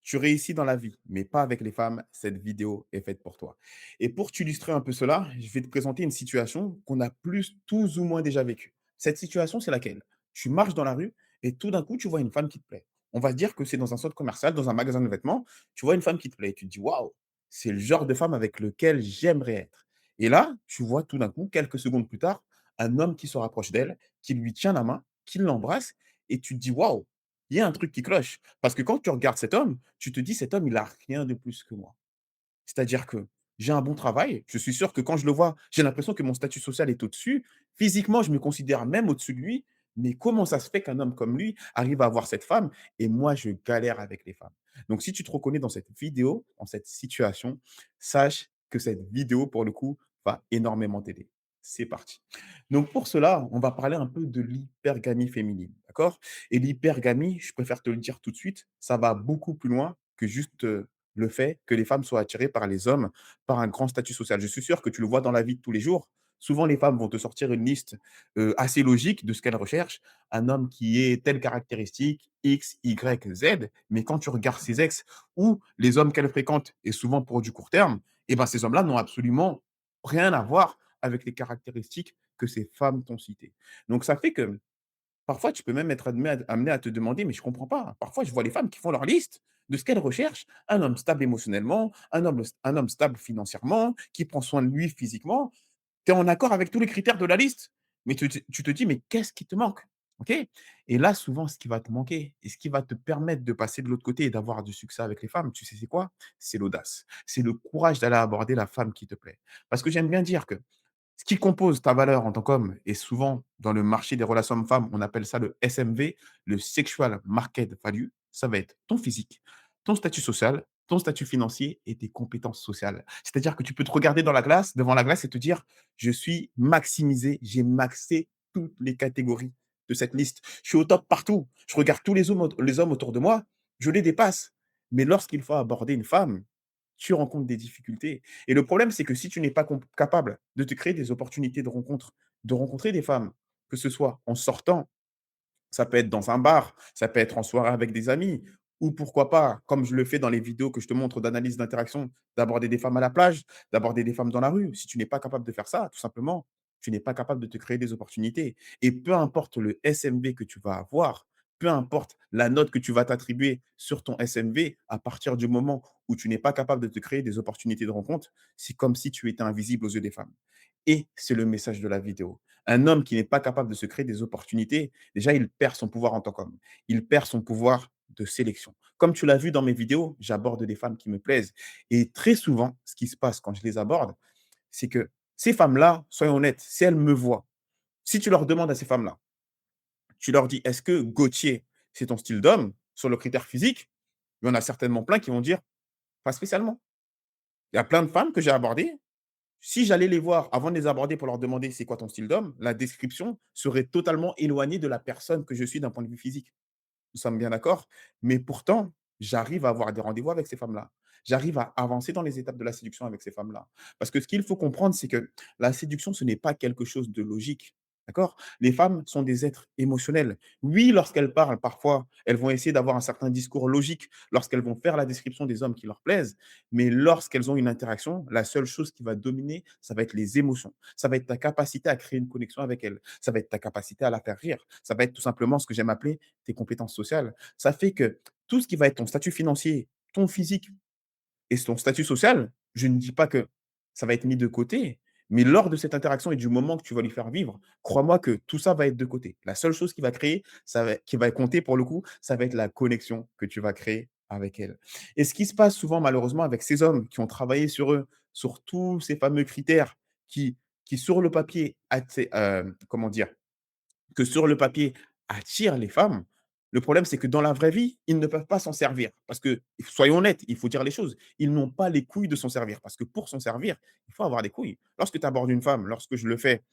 Tu réussis dans la vie, mais pas avec les femmes. Cette vidéo est faite pour toi. Et pour t'illustrer un peu cela, je vais te présenter une situation qu'on a plus tous ou moins déjà vécue. Cette situation, c'est laquelle? Tu marches dans la rue et tout d'un coup, tu vois une femme qui te plaît. On va se dire que c'est dans un centre commercial, dans un magasin de vêtements. Tu vois une femme qui te plaît et tu te dis: «Waouh, c'est le genre de femme avec lequel j'aimerais être». Et là, tu vois tout d'un coup, quelques secondes plus tard, un homme qui se rapproche d'elle, qui lui tient la main, qui l'embrasse et tu te dis: «Waouh, il y a un truc qui cloche». Parce que quand tu regardes cet homme, tu te dis: «Cet homme, il a rien de plus que moi». C'est-à-dire que j'ai un bon travail, je suis sûr que quand je le vois, j'ai l'impression que mon statut social est au-dessus. Physiquement, je me considère même au-dessus de lui, mais comment ça se fait qu'un homme comme lui arrive à avoir cette femme et moi, je galère avec les femmes? Donc si tu te reconnais dans cette vidéo, dans cette situation, sache que cette vidéo, pour le coup, va énormément t'aider. C'est parti. Donc pour cela, on va parler un peu de l'hypergamie féminine, d'accord? Et l'hypergamie, je préfère te le dire tout de suite, ça va beaucoup plus loin que juste, le fait que les femmes soient attirées par les hommes, par un grand statut social. Je suis sûr que tu le vois dans la vie de tous les jours. Souvent, les femmes vont te sortir une liste, assez logique de ce qu'elles recherchent. Un homme qui ait telle caractéristique, X, Y, Z. Mais quand tu regardes ses ex ou les hommes qu'elles fréquentent et souvent pour du court terme, et ben, ces hommes-là n'ont absolument rien à voir avec les caractéristiques que ces femmes t'ont citées. Donc ça fait que parfois, tu peux même être amené à te demander: «Mais je comprends pas». Parfois, je vois les femmes qui font leur liste de ce qu'elles recherchent. Un homme stable émotionnellement, un homme stable financièrement, qui prend soin de lui physiquement. Tu es en accord avec tous les critères de la liste, mais tu te dis: «Mais qu'est-ce qui te manque?» OK? Et là, souvent, ce qui va te manquer et ce qui va te permettre de passer de l'autre côté et d'avoir du succès avec les femmes, tu sais c'est quoi? C'est l'audace. C'est le courage d'aller aborder la femme qui te plaît. Parce que j'aime bien dire que ce qui compose ta valeur en tant qu'homme et souvent dans le marché des relations hommes-femmes, on appelle ça le SMV, le Sexual Market Value. Ça va être ton physique, ton statut social, ton statut financier et tes compétences sociales. C'est-à-dire que tu peux te regarder dans la glace, devant la glace et te dire: «Je suis maximisé, j'ai maxé toutes les catégories de cette liste. Je suis au top partout. Je regarde tous les hommes autour de moi, je les dépasse». Mais lorsqu'il faut aborder une femme, tu rencontres des difficultés. Et le problème, c'est que si tu n'es pas capable de te créer des opportunités de rencontre, de rencontrer des femmes, que ce soit en sortant, ça peut être dans un bar, ça peut être en soirée avec des amis ou pourquoi pas, comme je le fais dans les vidéos que je te montre d'analyse d'interaction, d'aborder des femmes à la plage, d'aborder des femmes dans la rue. Si tu n'es pas capable de faire ça, tout simplement, tu n'es pas capable de te créer des opportunités. Et peu importe le SMV que tu vas avoir, peu importe la note que tu vas t'attribuer sur ton SMV, à partir du moment où tu n'es pas capable de te créer des opportunités de rencontre, c'est comme si tu étais invisible aux yeux des femmes. Et c'est le message de la vidéo. Un homme qui n'est pas capable de se créer des opportunités, déjà, il perd son pouvoir en tant qu'homme. Il perd son pouvoir de sélection. Comme tu l'as vu dans mes vidéos, j'aborde des femmes qui me plaisent. Et très souvent, ce qui se passe quand je les aborde, c'est que ces femmes-là, soyons honnêtes, si elles me voient, si tu leur demandes à ces femmes-là, tu leur dis: «Est-ce que Gauthier, c'est ton style d'homme?» sur le critère physique, il y en a certainement plein qui vont dire: «Pas spécialement». Il y a plein de femmes que j'ai abordées, si j'allais les voir avant de les aborder pour leur demander: «C'est quoi ton style d'homme?» la description serait totalement éloignée de la personne que je suis d'un point de vue physique. Nous sommes bien d'accord? Mais pourtant, j'arrive à avoir des rendez-vous avec ces femmes-là. J'arrive à avancer dans les étapes de la séduction avec ces femmes-là. Parce que ce qu'il faut comprendre, c'est que la séduction, ce n'est pas quelque chose de logique. D'accord? Les femmes sont des êtres émotionnels. Oui, lorsqu'elles parlent, parfois, elles vont essayer d'avoir un certain discours logique lorsqu'elles vont faire la description des hommes qui leur plaisent. Mais lorsqu'elles ont une interaction, la seule chose qui va dominer, ça va être les émotions. Ça va être ta capacité à créer une connexion avec elles. Ça va être ta capacité à la faire rire. Ça va être tout simplement ce que j'aime appeler tes compétences sociales. Ça fait que tout ce qui va être ton statut financier, ton physique et ton statut social, je ne dis pas que ça va être mis de côté, mais lors de cette interaction et du moment que tu vas lui faire vivre, crois-moi que tout ça va être de côté. La seule chose qui va créer, qui va compter pour le coup, ça va être la connexion que tu vas créer avec elle. Et ce qui se passe souvent malheureusement avec ces hommes qui ont travaillé sur eux, sur tous ces fameux critères qui sur le papier, comment dire, que sur le papier attirent les femmes. Le problème, c'est que dans la vraie vie, ils ne peuvent pas s'en servir. Parce que, soyons honnêtes, il faut dire les choses. Ils n'ont pas les couilles de s'en servir. Parce que pour s'en servir, il faut avoir des couilles. Lorsque tu abordes une femme, lorsque je le fais,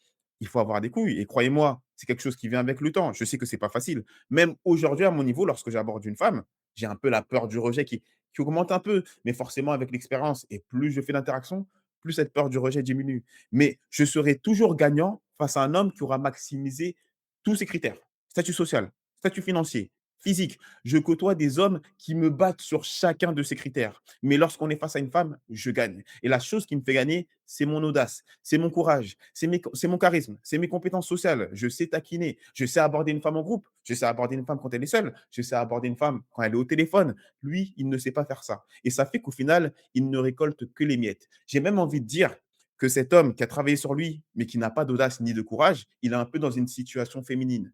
il faut avoir des couilles. Et croyez-moi, c'est quelque chose qui vient avec le temps. Je sais que c'est pas facile. Même aujourd'hui, à mon niveau, lorsque j'aborde une femme, j'ai un peu la peur du rejet qui augmente un peu. Mais forcément, avec l'expérience, et plus je fais d'interactions, plus cette peur du rejet diminue. Mais je serai toujours gagnant face à un homme qui aura maximisé tous ces critères, statut social, statut financier, physique. Je côtoie des hommes qui me battent sur chacun de ces critères. Mais lorsqu'on est face à une femme, je gagne. Et la chose qui me fait gagner, c'est mon audace, c'est mon courage, c'est mon charisme, c'est mes compétences sociales. Je sais taquiner, je sais aborder une femme en groupe, je sais aborder une femme quand elle est seule, je sais aborder une femme quand elle est au téléphone. Lui, il ne sait pas faire ça. Et ça fait qu'au final, il ne récolte que les miettes. J'ai même envie de dire que cet homme qui a travaillé sur lui, mais qui n'a pas d'audace ni de courage, il est un peu dans une situation féminine.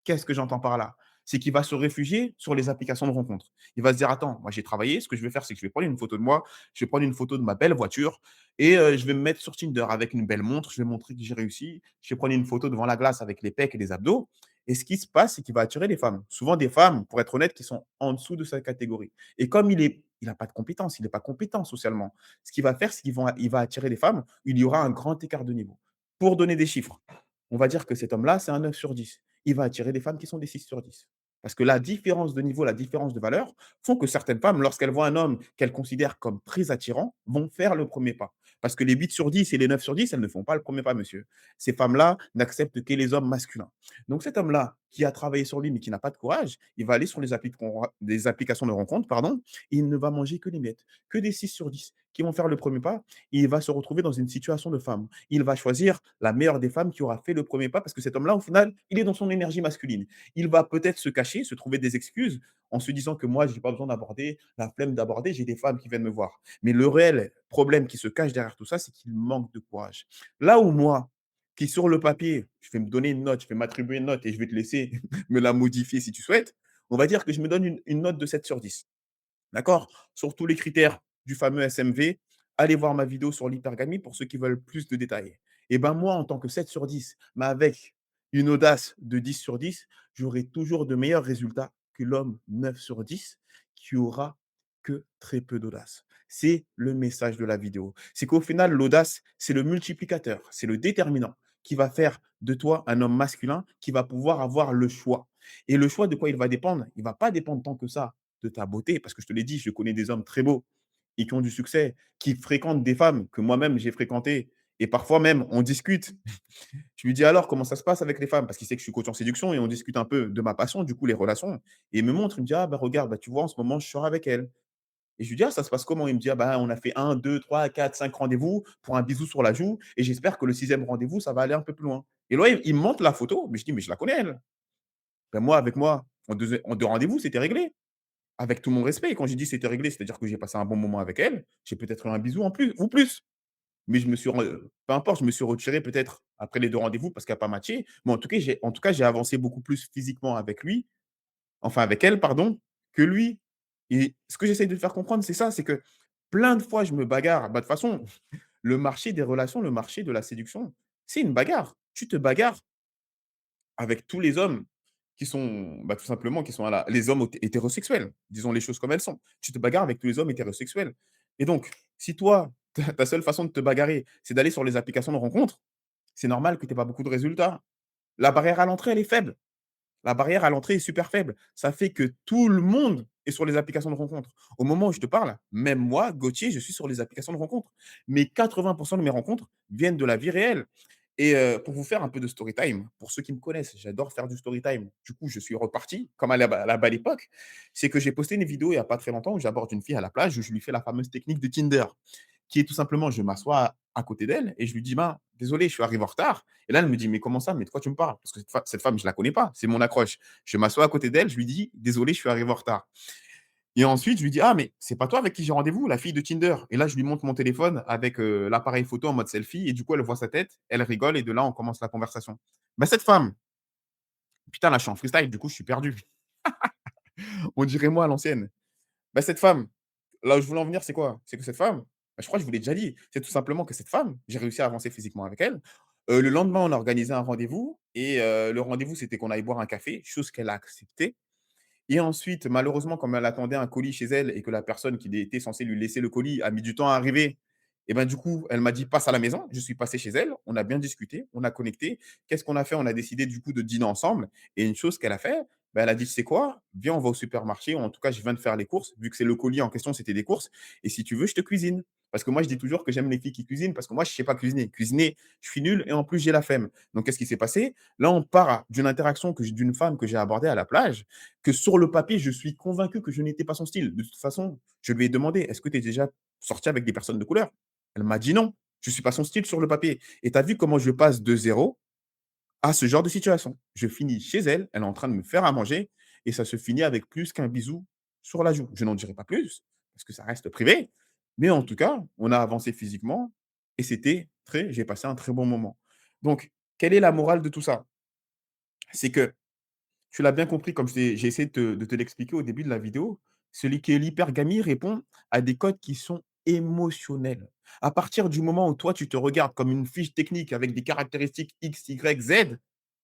Qu'est-ce que j'entends par là? C'est qu'il va se réfugier sur les applications de rencontres. Il va se dire: «Attends, moi j'ai travaillé, ce que je vais faire, c'est que je vais prendre une photo de moi, je vais prendre une photo de ma belle voiture et je vais me mettre sur Tinder avec une belle montre, je vais montrer que j'ai réussi. Je vais prendre une photo devant la glace avec les pecs et les abdos» et ce qui se passe, c'est qu'il va attirer des femmes. Souvent des femmes, pour être honnête, qui sont en dessous de sa catégorie et comme il a pas de compétences, il n'est pas compétent socialement. Ce qu'il va faire, c'est il va attirer des femmes où il y aura un grand écart de niveau. Pour donner des chiffres, on va dire que cet homme-là, c'est un 9 sur 10. Il va attirer des femmes qui sont des 6 sur 10. Parce que la différence de niveau, la différence de valeur font que certaines femmes, lorsqu'elles voient un homme qu'elles considèrent comme très attirant, vont faire le premier pas. Parce que les 8 sur 10 et les 9 sur 10, elles ne font pas le premier pas, monsieur. Ces femmes-là n'acceptent que les hommes masculins. Donc cet homme-là, qui a travaillé sur lui mais qui n'a pas de courage, il va aller sur des applications de rencontres, pardon, et il ne va manger que les miettes, que des 6 sur 10 qui vont faire le premier pas, et il va se retrouver dans une situation de femme. Il va choisir la meilleure des femmes qui aura fait le premier pas parce que cet homme-là, au final, il est dans son énergie masculine. Il va peut-être se cacher, se trouver des excuses en se disant que moi, je n'ai pas besoin d'aborder, la flemme d'aborder, j'ai des femmes qui viennent me voir. Mais le réel problème qui se cache derrière tout ça, c'est qu'il manque de courage. Là où moi, qui sur le papier, je vais me donner une note, je vais m'attribuer une note et je vais te laisser me la modifier si tu souhaites, on va dire que je me donne une note de 7 sur 10. D'accord? Sur tous les critères du fameux SMV, allez voir ma vidéo sur l'hypergamie pour ceux qui veulent plus de détails. Et ben moi, en tant que 7 sur 10, mais avec une audace de 10 sur 10, j'aurai toujours de meilleurs résultats que l'homme 9 sur 10 qui aura que très peu d'audace. C'est le message de la vidéo. C'est qu'au final, l'audace, c'est le multiplicateur, c'est le déterminant qui va faire de toi un homme masculin qui va pouvoir avoir le choix. Et le choix de quoi il va dépendre? Il ne va pas dépendre tant que ça de ta beauté, parce que je te l'ai dit, je connais des hommes très beaux et qui ont du succès, qui fréquentent des femmes que moi-même j'ai fréquentées et parfois même on discute. Je lui dis: «Alors, comment ça se passe avec les femmes?» parce qu'il sait que je suis coach en séduction et on discute un peu de ma passion, du coup, les relations et il me montre, il me dit: «Ah bah, regarde, bah, tu vois, en ce moment, je sors avec elle» et je lui dis: «Ah, ça se passe comment?» il me dit: «Ah bah, on a fait 1, 2, 3, 4, 5 rendez-vous pour un bisou sur la joue et j'espère que le sixième rendez-vous, ça va aller un peu plus loin» et là, il me montre la photo, mais je dis: «Mais je la connais elle». Ben moi, avec moi, en 2 rendez-vous, c'était réglé. Avec tout mon respect, et quand j'ai dit: «C'était réglé», c'est-à-dire que j'ai passé un bon moment avec elle, j'ai peut-être eu un bisou en plus ou plus. Mais je me suis ren peu importe, je me suis retiré peut-être après les 2 rendez-vous parce qu'il y a pas matché. Mais en tout cas, j'ai avancé beaucoup plus physiquement avec lui, enfin avec elle, pardon, que lui. Et ce que j'essaye de te faire comprendre, c'est ça, c'est que plein de fois, je me bagarre. Bah, de toute façon, le marché des relations, le marché de la séduction, c'est une bagarre. Tu te bagarres avec tous les hommes qui sont, bah, tout simplement, qui sont à la les hommes hétérosexuels, disons les choses comme elles sont. Tu te bagarres avec tous les hommes hétérosexuels et donc si toi, ta seule façon de te bagarrer, c'est d'aller sur les applications de rencontres, c'est normal que tu aies pas beaucoup de résultats. La barrière à l'entrée, elle est faible. La barrière à l'entrée est super faible. Ça fait que tout le monde est sur les applications de rencontres. Au moment où je te parle, même moi, Gauthier, je suis sur les applications de rencontres. Mais 80 de mes rencontres viennent de la vie réelle. Et pour vous faire un peu de story time, pour ceux qui me connaissent, j'adore faire du story time. Du coup, je suis reparti, comme à la belle époque. C'est que j'ai posté une vidéo il n'y a pas très longtemps où j'aborde une fille à la plage, où je lui fais la fameuse technique de Tinder, qui est tout simplement, je m'assois à côté d'elle et je lui dis: «Ben, désolé, je suis arrivé en retard». Et là, elle me dit: «Mais comment ça? Mais de quoi tu me parles?» parce que cette femme, je la connais pas, c'est mon accroche. Je m'assois à côté d'elle, je lui dis: «Désolé, je suis arrivé en retard». Et ensuite, je lui dis: «Ah, mais c'est pas toi avec qui j'ai rendez-vous, la fille de Tinder?» et là, je lui montre mon téléphone avec, l'appareil photo en mode selfie et du coup, elle voit sa tête, elle rigole et de là, on commence la conversation. Bah, cette femme, putain, là, je suis en freestyle, du coup, je suis perdu. On dirait moi à l'ancienne. Bah, cette femme, là où je voulais en venir, c'est quoi? C'est que cette femme, bah, je crois que je vous l'ai déjà dit, c'est tout simplement que cette femme, j'ai réussi à avancer physiquement avec elle. Le lendemain, on a organisé un rendez-vous et le rendez-vous, c'était qu'on aille boire un café, chose qu'elle a acceptée. Et ensuite, malheureusement, comme elle attendait un colis chez elle et que la personne qui était censée lui laisser le colis a mis du temps à arriver, et ben, du coup, elle m'a dit: «Passe à la maison». Je suis passé chez elle, on a bien discuté, on a connecté. Qu'est-ce qu'on a fait? On a décidé du coup de dîner ensemble et une chose qu'elle a fait, bah, elle a dit: «Tu sais quoi? Viens, on va au supermarché ou en tout cas, je viens de faire les courses, vu que c'est le colis en question, c'était des courses et si tu veux, je te cuisine». Parce que moi, je dis toujours que j'aime les filles qui cuisinent parce que moi, je ne sais pas cuisiner. Cuisiner, je suis nul et en plus, j'ai la flemme. Donc, qu'est-ce qui s'est passé? Là, on part d'une interaction d'une femme que j'ai abordée à la plage, que sur le papier, je suis convaincu que je n'étais pas son style. De toute façon, je lui ai demandé: «Est-ce que tu es déjà sorti avec des personnes de couleur?» Elle m'a dit: «Non, je ne suis pas son style sur le papier». Et tu as vu comment je passe de zéro à ce genre de situation. Je finis chez elle, elle est en train de me faire à manger et ça se finit avec plus qu'un bisou sur la joue. Je n'en dirai pas plus parce que ça reste privé, mais en tout cas, on a avancé physiquement et j'ai passé un très bon moment. Donc, quelle est la morale de tout ça? C'est que tu l'as bien compris, comme j'ai essayé de te l'expliquer au début de la vidéo, celui qui est l'hypergamie répond à des codes qui sont émotionnels. À partir du moment où toi, tu te regardes comme une fiche technique avec des caractéristiques X, Y, Z,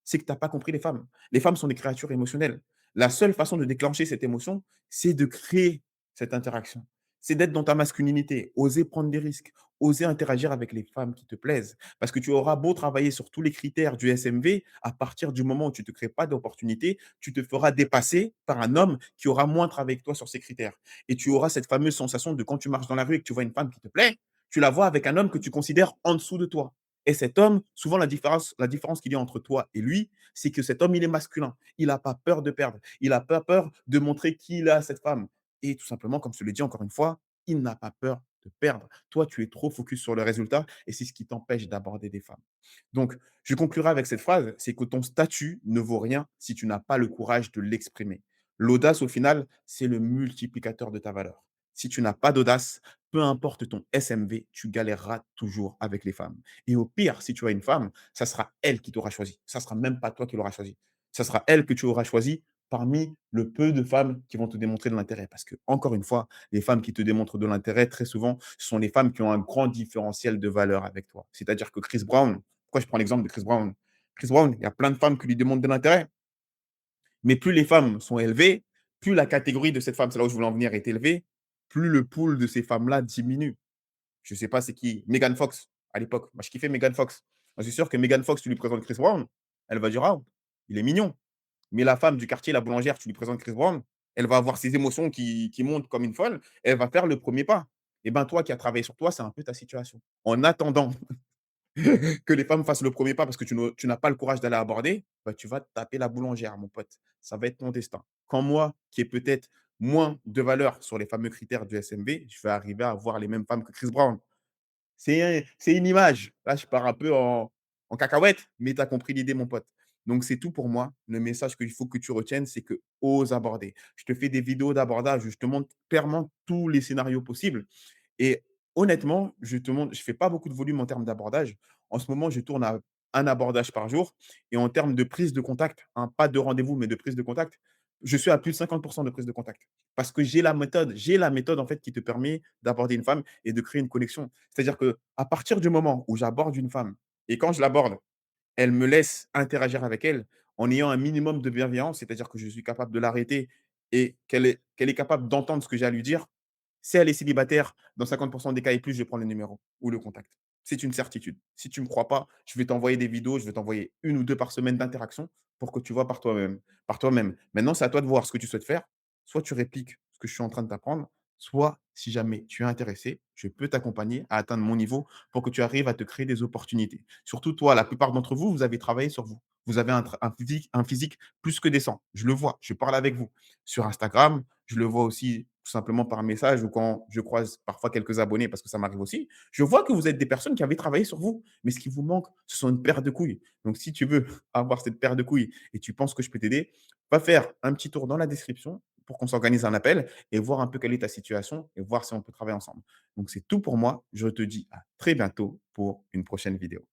c'est que tu as pas compris les femmes. Les femmes sont des créatures émotionnelles. La seule façon de déclencher cette émotion, c'est de créer cette interaction. C'est d'être dans ta masculinité, oser prendre des risques, oser interagir avec les femmes qui te plaisent. Parce que tu auras beau travailler sur tous les critères du SMV, à partir du moment où tu ne te crées pas d'opportunité, tu te feras dépasser par un homme qui aura moins travaillé que toi sur ces critères. Et tu auras cette fameuse sensation de quand tu marches dans la rue et que tu vois une femme qui te plaît, tu la vois avec un homme que tu considères en dessous de toi. Et cet homme, souvent la différence qu'il y a entre toi et lui, c'est que cet homme, il est masculin. Il n'a pas peur de perdre. Il n'a pas peur de montrer qui il est à cette femme. Et tout simplement, comme je te l'ai dit encore une fois, il n'a pas peur de perdre. Toi, tu es trop focus sur le résultat et c'est ce qui t'empêche d'aborder des femmes. Donc, je conclurai avec cette phrase, c'est que ton statut ne vaut rien si tu n'as pas le courage de l'exprimer. L'audace, au final, c'est le multiplicateur de ta valeur. Si tu n'as pas d'audace, peu importe ton SMV, tu galéreras toujours avec les femmes. Et au pire, si tu as une femme, ça sera elle qui t'aura choisi. Ça sera même pas toi qui l'auras choisi. Ça sera elle que tu auras choisi parmi le peu de femmes qui vont te démontrer de l'intérêt. Parce que, encore une fois, les femmes qui te démontrent de l'intérêt, très souvent, ce sont les femmes qui ont un grand différentiel de valeur avec toi. C'est-à-dire que Chris Brown, pourquoi je prends l'exemple de Chris Brown? Chris Brown, il y a plein de femmes qui lui demandent de l'intérêt. Mais plus les femmes sont élevées, plus la catégorie de cette femme, c'est là où je voulais en venir, est élevée, plus le pool de ces femmes-là diminue. Je ne sais pas c'est qui, Megan Fox à l'époque. Moi, je kiffais Megan Fox. Moi, c'est sûr que Megan Fox, tu lui présentes Chris Brown, elle va dire: «Ah, il est mignon». Mais la femme du quartier, la boulangère, tu lui présentes Chris Brown, elle va avoir ses émotions qui montent comme une folle, elle va faire le premier pas. Et ben toi qui as travaillé sur toi, c'est un peu ta situation. En attendant que les femmes fassent le premier pas parce que tu n'as pas le courage d'aller aborder, bah, tu vas te taper la boulangère, mon pote. Ça va être ton destin. Quand moi, qui ai peut-être moins de valeur sur les fameux critères du SMV, je vais arriver à avoir les mêmes femmes que Chris Brown. C'est une image. Là, je pars un peu en cacahuète, mais tu as compris l'idée, mon pote. Donc, c'est tout pour moi. Le message qu'il faut que tu retiennes, c'est que ose aborder. Je te fais des vidéos d'abordage où je te montre clairement tous les scénarios possibles. Et honnêtement, je fais pas beaucoup de volume en termes d'abordage. En ce moment, je tourne à un abordage par jour et en termes de prise de contact, hein, pas de rendez-vous, mais de prise de contact, je suis à plus de 50 de prise de contact. Parce que j'ai la méthode en fait qui te permet d'aborder une femme et de créer une connexion. C'est-à-dire que à partir du moment où j'aborde une femme et quand je l'aborde, elle me laisse interagir avec elle en ayant un minimum de bienveillance, c'est-à-dire que je suis capable de l'arrêter et qu'elle est capable d'entendre ce que j'ai à lui dire. Si elle est célibataire, dans 50 des cas et plus, je vais prendre le numéro ou le contact. C'est une certitude. Si tu ne me crois pas, je vais t'envoyer des vidéos, je vais t'envoyer une ou 2 par semaine d'interaction pour que tu vois par toi-même Maintenant, c'est à toi de voir ce que tu souhaites faire. Soit tu répliques ce que je suis en train de t'apprendre, soit si jamais tu es intéressé, je peux t'accompagner à atteindre mon niveau pour que tu arrives à te créer des opportunités. Surtout toi, la plupart d'entre vous, vous avez travaillé sur vous. Vous avez un physique plus que décent. Je le vois, je parle avec vous. Sur Instagram, je le vois aussi tout simplement par message ou quand je croise parfois quelques abonnés, parce que ça m'arrive aussi. Je vois que vous êtes des personnes qui avaient travaillé sur vous, mais ce qui vous manque, ce sont une paire de couilles. Donc, si tu veux avoir cette paire de couilles et tu penses que je peux t'aider, va faire un petit tour dans la description pour qu'on s'organise un appel et voir un peu quelle est ta situation et voir si on peut travailler ensemble. Donc, c'est tout pour moi. Je te dis à très bientôt pour une prochaine vidéo.